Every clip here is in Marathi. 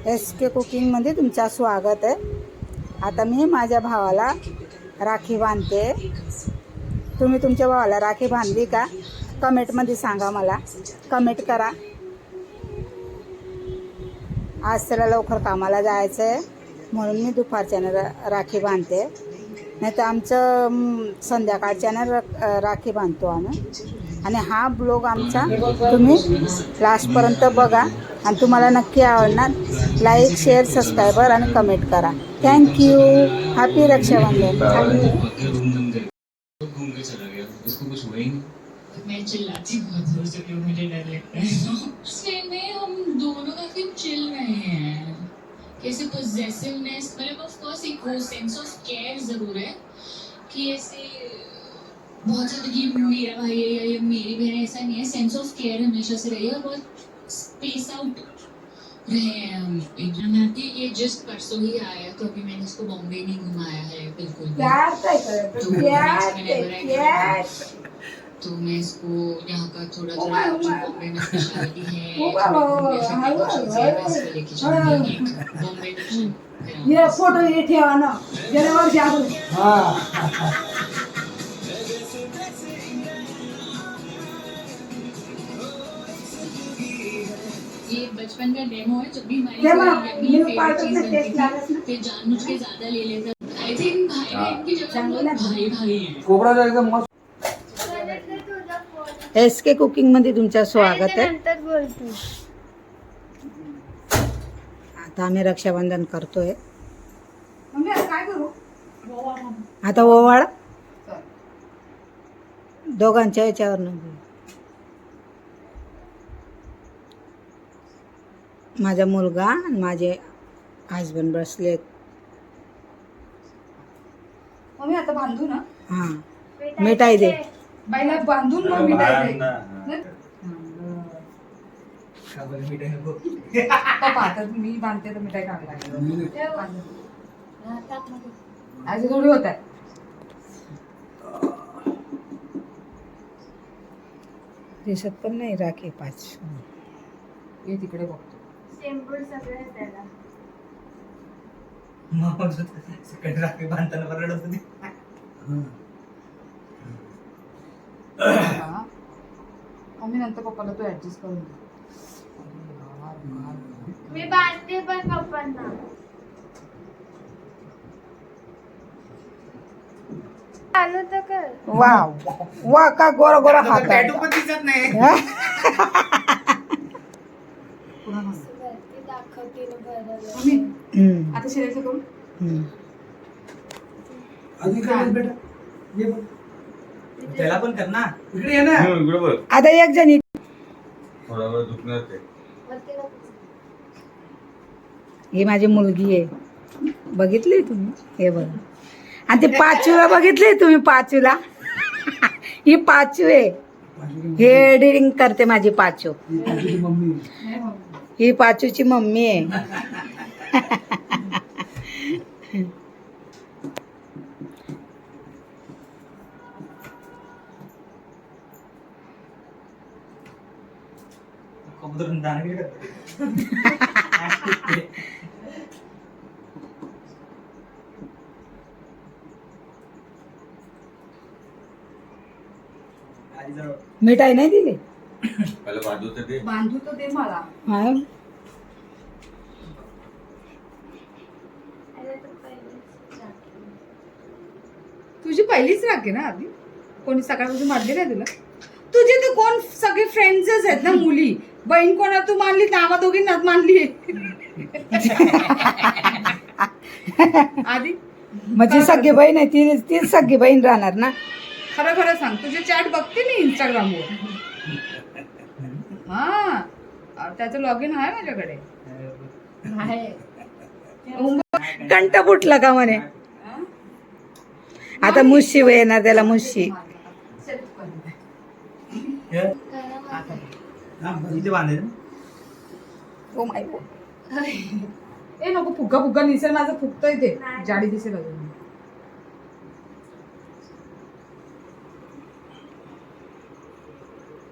SK कुकिंगमध्ये तुमचं स्वागत आहे. आता मी माझ्या भावाला राखी बांधते. तुम्ही तुमच्या भावाला राखी बांधली का? कमेंटमध्ये सांगा, मला कमेंट करा. आज त्याला लवकर कामाला जायचं आहे म्हणून मी दुपारच्यानं राखी बांधते. नाही तर आमचं संध्याकाळच्यानं राखी बांधतो आम्ही. आणि हा ब्लॉग आमचा तुम्ही लास्टपर्यंत बघा आणि तुम्हाला नक्की आवडणार. लाईक, शेअर, सबस्क्रायबर आणि कमेंट करा. थँक्यू. हॅपी रक्षाबंधन. मैं चिल्लाती बहुत जोर से, क्यों मुझे डर लगता है। उसमें में हम दोनों काफी चिल रहे हैं, कैसे पोजेसिवनेस, मतलब ऑफ कोर्स एक वो सेंस ऑफ केयर जरूर है कि ऐसे बहुत ज्यादा कि मेरा भाई है या मेरी बहन है, ऐसा नहीं है। सेंस ऑफ केयर हमेशा से रही है और बहुत स्पेस आउट रहे हैं हम एकदम। ये जस्ट परसों ही आया, तो अभी मैंने इसको बॉम्बे नहीं घुमाया है बिल्कुल भी। तो मैं इसको यहाँ का थोड़ा थोड़ा जो बॉम्बे में स्पेशलिटी है लेके जाऊंगी। बॉम्बे ये फोटो ये ठेवा ना गेल्यावर जाऊ. ये बचपन का डेमो है। जब भी हमारी फेवरेट चीज बनती थी फिर जानबूझ के ज्यादा ले लेता। आई थिंक भाई बहन की जगह भाई भाई है। कोबरा जो एकदम मस्त. SK कुकिंगमध्ये तुमचं स्वागत आहे. आता आम्ही रक्षाबंधन करतोय. काय करू? आता ओवाळ दोघांच्या याच्यावर माझा मुलगा आणि माझे हजबंड बसलेत. मम्मी आता बांधू ना. हां, मिठाई दे. बाईला बांधून मग मिठाई दे. पप्पा आता मी बांधते तर मिठाई खावी लागेल. आज थोडी होत आहे. दिसत पण नाही राखी 5. ये तिकडे बघतो. शेंबूड सगळं त्याला. सकाळी राखी बांधताना बरं होती. मम्मी नंतर पप्पाला तू ऍडजस्ट करून दे. मी बांधते पण पप्पांना. चालू तर कर. वा वा, का गोरा गोरा हात आहे. टॅटू पण दिसत नाही. वरती दाखवते ना बरं. मम्मी आता शिरायचं करू. आधी काय बेटा ये बघ. त्याला पण कर ना. इकडे ये ना. बरोबर. आता एक जणी थोडा वेळ दुखणार ते. वरती दाखव. ही माझी मुलगी आहे, बघितली तुम्ही? हे बघा. आणि ते पाचूला बघितले तुम्ही? पाचूला ही पाचू आहे. हे एडिटिंग करते माझी पाचू. ही पाचूची मम्मी आहे. कबूतरून दाणे मिठाई नाही दिली. पहिलं बाजू तर दे. बांधू तर दे मला. हा, अरे तू पहिलेच टाकली. तुझी पहिलीच राखी ना आधी. कोणी सकाळपासून मारली नाही तुला? तुझे तर कोण सगळे फ्रेंड्सच आहेत ना मुली. बहीण कोणा तू मानली ना? आम्हा दोघींनाच मानली आधी. माझी सगळी बहीण आहे, तीच सगळी बहीण राहणार ना. खरं खरं सांग, तुझे चॅट बघते मी इंस्टाग्रामवर. हा, त्याचं लॉग इन आहे माझ्याकडे. कंट फुटला का म्हणे. आता मुशी येणार त्याला, मुशी. इथे बांधायचं. Oh my God. ए नको, फुग्गा फुग्गा दिसेल माझं. फुगतंय ते, जाडी दिसेल अजून.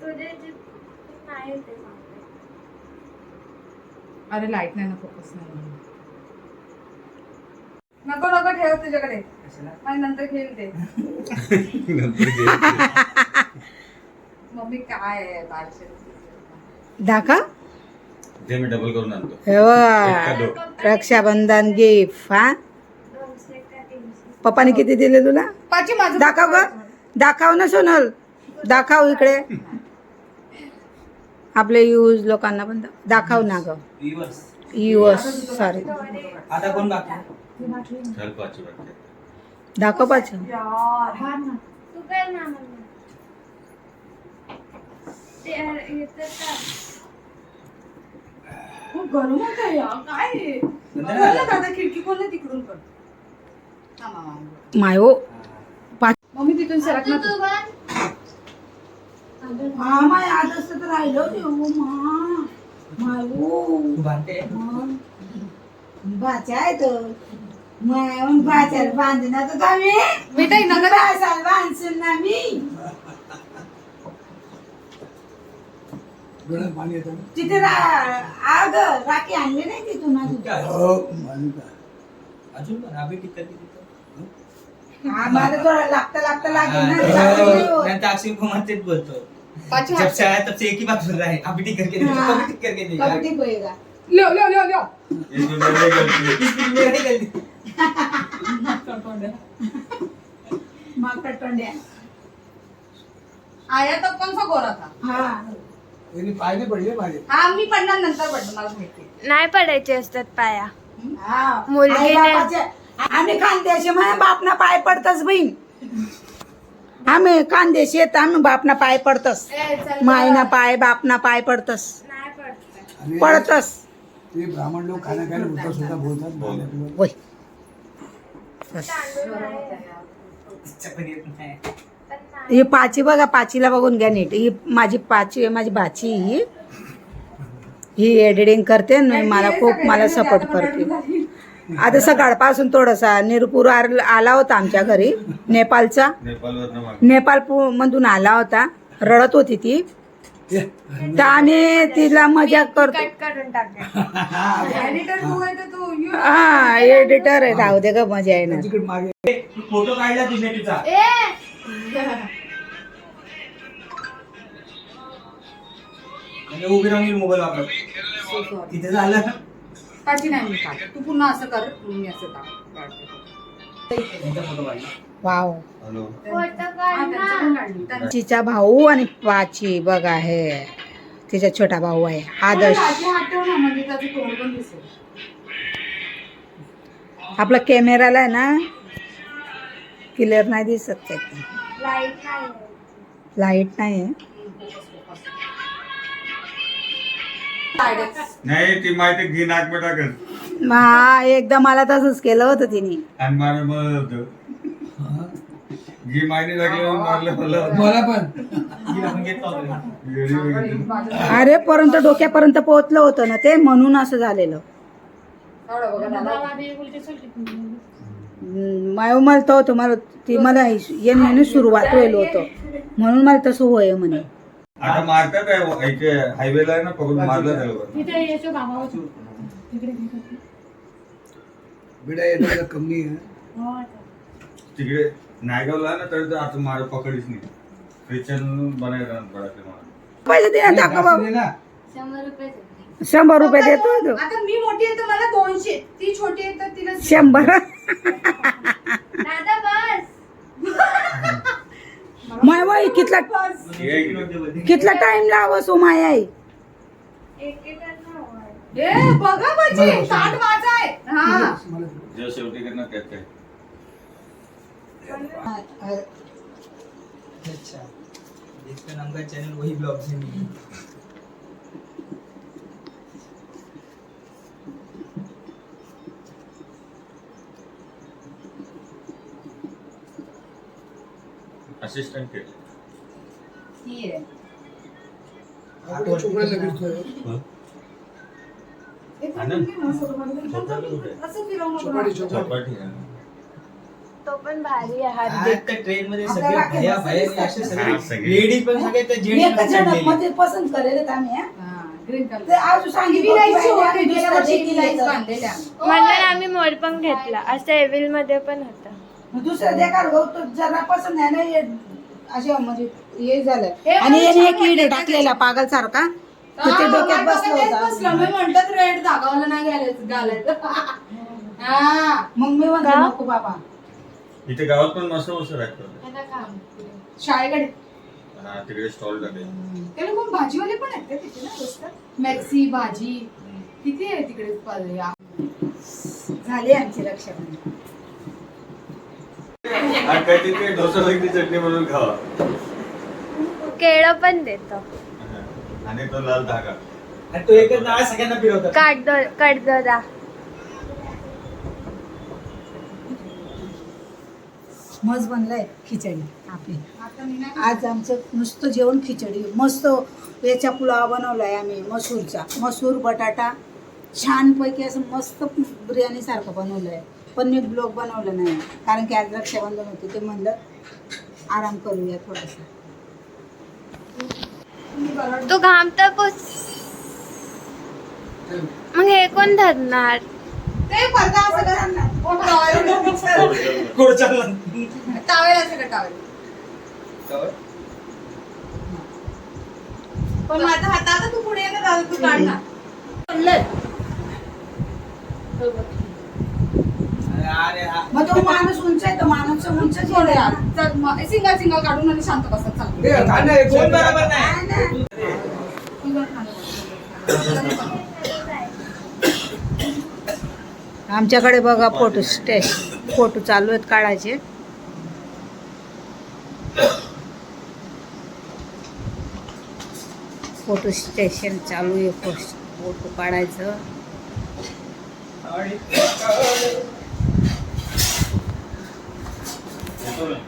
तुझे जे नाही ते सांगते. अरे लाईट नाही ना, फोकस नाही. नको नको ठेव तुझ्याकडे, मला नंतर खेळ ते. मम्मी काय आहे दाखव. ते मी डबल करून आणतो. हे बघ, रक्षाबंधन गिफ्ट. हा 200 का 300. पप्पाने किती दिले तुला? पाची माझं दाखव ग, दाखव ना सोनल, दाखव इकडे. आपले यूज लोकांना पण दाखव ना ग. यूज सॉरी, आता कोण बाकी? चल पाचवी वाटते. दाखव पाच. तू कर ना मम्मी. ते येतं का? खूप गरम होत आहे यार, काय आहे? खोल ना दादा, खिडकी खोल ना तिकडून पण. थांबा, मामा. मायो मम्मी तिथून सरक ना तू तू. बन. मामा याद असतं तर राहिलो मायो तू बांधते? बाचा आहे तो बाच्याला बांधणार तर आम्ही बेटा नगर बाचाला बांधसून ना मी तिथे आग राखी आणली नाही तिथून अजून. अजून पण अभी किती तिथं? मला थोडं लागतं लागेल ना. नंतर अक्षय कुमार तेच बोलतो, पाची जब से आया तब से एक ही बात बोल रहा है, अभी ठीक करके देखो, अभी ठीक करके देखो. कबड्डी पोहेगा. लो लो लो लो. इसमें मेरी गलती है. इसकी मेरी गलती. माकड तोंड्या. आया तो पण सा गोरा था. हा पाय पडले माझे. हा मी पडणार, नंतर पडणार, मला माहिती. नाही पडायचे असतात पाया. हा. मुलगीने- आई बापाचे- आम्ही खानदेशी माझ्या बापना पाय पडतच बहीण. आम्ही खानदेशी येत, आम्ही बापना पाय पडतस. मायना पाय बापना पाय पडतस, नाही पडत. पडतस. ते ब्राह्मण लोक खाना खायला उलटा सुद्धा बोलतात. होय. तांदूळ नाही. तिच्या पण येत नाही. पण नाही. ही पाची बघा, पाचीला बघून घ्या नीट. ही माझी पाची आहे, माझी बाची ही एडिटिंग करते आणि मला सपोर्ट करते. आता सकाळपासून थोडासा निरपूर आला होता आमच्या घरी, नेपाळचा. नेपाळ मधून आला होता, रडत होती ती. तर आम्ही तिला मजा करतो. कट करून टाकते. एडिटर तू आहे तर तू you- हा एडिटर आहे, राहू दे ग, मजा येणार. तिकडे मागे फोटो काढला तुझ्या तिचा. म्हणजे उभी राहून मोबाईल वापरत So sorry. तिथे झालं. पाची नाही मी काढ. तू पुन्हा असं कर, मी असं काढते. त्यांचा फोटो काढला. वाव. हॅलो. फोटो हा, काढ त्यांचं ना. पण काढली. त्यांचं- तिचा भाऊ आणि पाची बघा, हे तिचा छोटा भाऊ आहे आदर्श. पाची हात ठेव ना, म्हणजे त्याचं तोंड पण दिसेल. आपला कॅमेराला आहे ना, क्लिअर नाही दिसत ते. लाईट नाही. लाईट नाही आहे. नाही ती माहिती घी नाक में टाकत हा एकदा मला तसंच केलं होतं तिने. आणि मारे मग घी मायने लागले मारले मला. मला पण तिला पण घेतला होता. येडी वगैरे. अरे पर्यंत डोक्यापर्यंत पोहोचलं होतं ना ते, म्हणून असं झालेलं. एवढं बघा दादा. माय मला होतं, मला ती मला येणे सुरुवात होईल होतं, म्हणून मला तसं होय म्हणे. आता मारतात आहे, इथे हायवेला आहे ना, पकडून मारलं त्याला. बिडा येण्याचा कमी आहे. तिकडे नायगावला आहे ना, तर आता मार पकडीच नाही. ख्रिश्चन बनायला पडायचे मला. पैसे दे ना, दाखव जास्त बाबा. दे ना. 100 रुपये देते. 100 रुपये देतो तो. आता मी मोठी आहे तर मला 200, ती छोटी आहे तर तिला 100. दादा बस. माय बाई कितला कितला टाइम लावा सो माय आई. एकेकांना हवंय. ए बघा माझी ताट माझा आहे. हा मला जो शेवटी करणार त्यात काय. अच्छा, जिसका नाम का चैनल वही ब्लॉग से नहीं. असिस्टंट केलं. ही आहे. आता चोपडा लगेच ठेव. आनंद. असं फिरवणं चोपाटी करून. चोपाटी. चपाटी आहे. तो पण भारी आहे हार्दिक. आता ट्रेन मध्ये सगळे भया भया असे हा, सगळे सगळे. लेडीज पण सगळे त्या जेंट्स पण एकच जण चढलेले. मध्ये पसंत करेल आम्ही. हा. ग्रीन ते कलर आज सांगितलं विलायची होती, आम्ही गेल्या वर्षी दुसऱ्या विलायची दिवशी बांधलेल्या आम्ही. म्हणून आम्ही मोरपंख घेतला असं एव्हिल मध्ये पण होता. दुसऱ्या देखार गहू जरा पसंत आहे ना हे असे म्हणजे हे झालं हे आणि मला याने छान एक किड वाटलं. टाकलेला पागल सारखा तर ते हा, डोक्यात माझ्या बसलं डोक्यात तेच बसलं. होतं मी म्हटलं रेड धागावाला नाही घालायचं हा मग मी म्हणते का? नको बाबा इथे गावात पण मस्त मस्त राहतो. शाळेकडे हा तिकडे स्टॉल टाकले. ते लोक भाजीवाले पण आहेत का तिथे ना रस्त्यात? मॅक्सी भाजी किती आहे तिकडे झाली आमची रक्षाबंधन. आणि काय तिथे डोसा लागली चटणी बनवून खावा. केळं पण देतो. आणि तो लाल धागा. आणि तो एकच नाळ सगळ्यांना फिरवतात. कडदोरा. मस्त बनलाय खिचडी आपली. आज आमचं नुसतं जेवण खिचडी मस्त. याचा पुलाव बनवलाय आम्ही मसूरचा. मसूर बटाटा छानपैकी असं मस्त बिर्याणी सारखं बनवलंय. पण मी ब्लॉग बनवलं नाही कारण की आज रक्षाबंधन होते ते म्हणलं आराम करूया थोडंसं. तू घामता पुस. मग हे कोण धरणार? ते पडदा असं करा ना. गोड चालला. टावेल असं का टावेल पण माझा हात आता तू पुढे ये ना दादा तू काढ ना. अरे हा. मग तो माणूस उंच आहे तो माणूस उंच सिंगल सिंगल काढून आणि शांत बसत चालतो. हे खा ना, हे कोण बरोबर नाही. आमच्याकडे बघा फोटो चालू आहेत काढायचे. फोटो स्टेशन चालू आहे. फोटो काढायचं. येतो ना.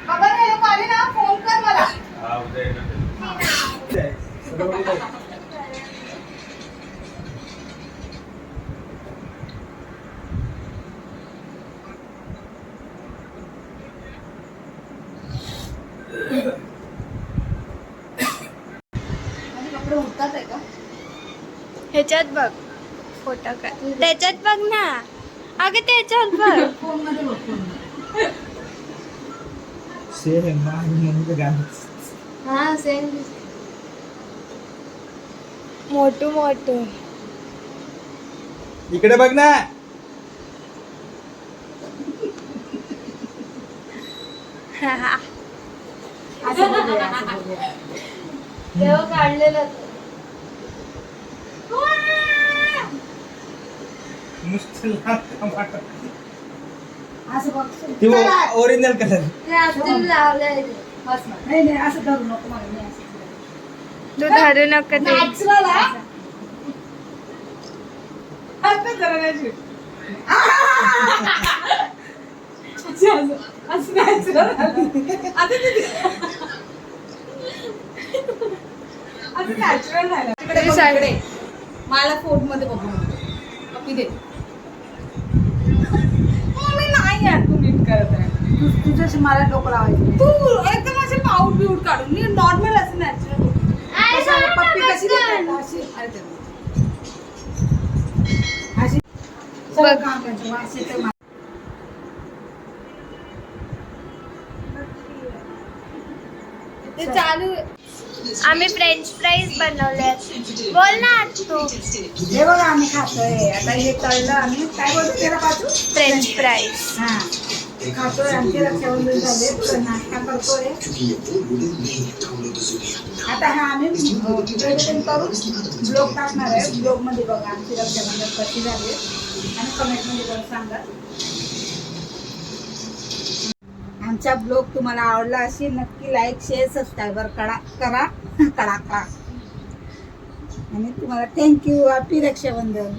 बाबा हे लोक आले ना फोन कर मला. हा उद्या येणार ते. माझे कपडे उडतात आहे का? ह्याच्यात बघ फोटो काय त्याच्यात बघ ना. अगं त्याच्यात बघ. फोन मध्ये बघ फोन मध्ये. सेम मम्मीचं गाणं. हा सेम. मोठू मोठू. इकडे बघ ना. असं बघूया, असं बघूया. तेव्हा काढलेलं. नुसतं लाल टमाटर. असं बघ. ते ओरिजिनल कलर. ते अजून लावलंय. बस ना. नाही नाही असं धरू नको मला. मी असं धरू. तू धरू नका ते. नॅचरल आहे. आता जरा नॅचरल. असं नॅचरल आता नॅचरल झालं. तिकडे बघ, तिकडे. मला फोन मध्ये बघू कॉपी दे. मी नाही यार तू नीट करत आहे. तुझ्याशी मला डोकं लावायचं. तू एकदम असे पाऊट बिऊट काढून मी नॉर्मल असं नॅचरल कशाला पप्पी कशी देतात? अशी अशी सगळं काम करायचं. वास येतो. ते चालू. आम्ही फ्रेंच फ्राईज बनवले. बोल ना तू. हे बघा आम्ही खातोय आता. हे तळलं आम्ही. काय बोलतो त्याला बाजू? French fries. हा ते खातोय. आमची रक्षाबंधन झाले. थोडं नाश्ता करतोय. आता हा आम्ही प्रेझेंट करून ब्लॉग टाकणार आहे. ब्लॉग मध्ये बघा आमची रक्षाबंधन कशी झाली आणि कमेंट मध्ये बघा सांगा. आमचा ब्लॉग तुम्हाला आवडला असेल नक्की लाईक शेअर सबस्क्राईबर करा. आणि तुम्हाला थँक्यू. हॅपी रक्षाबंधन.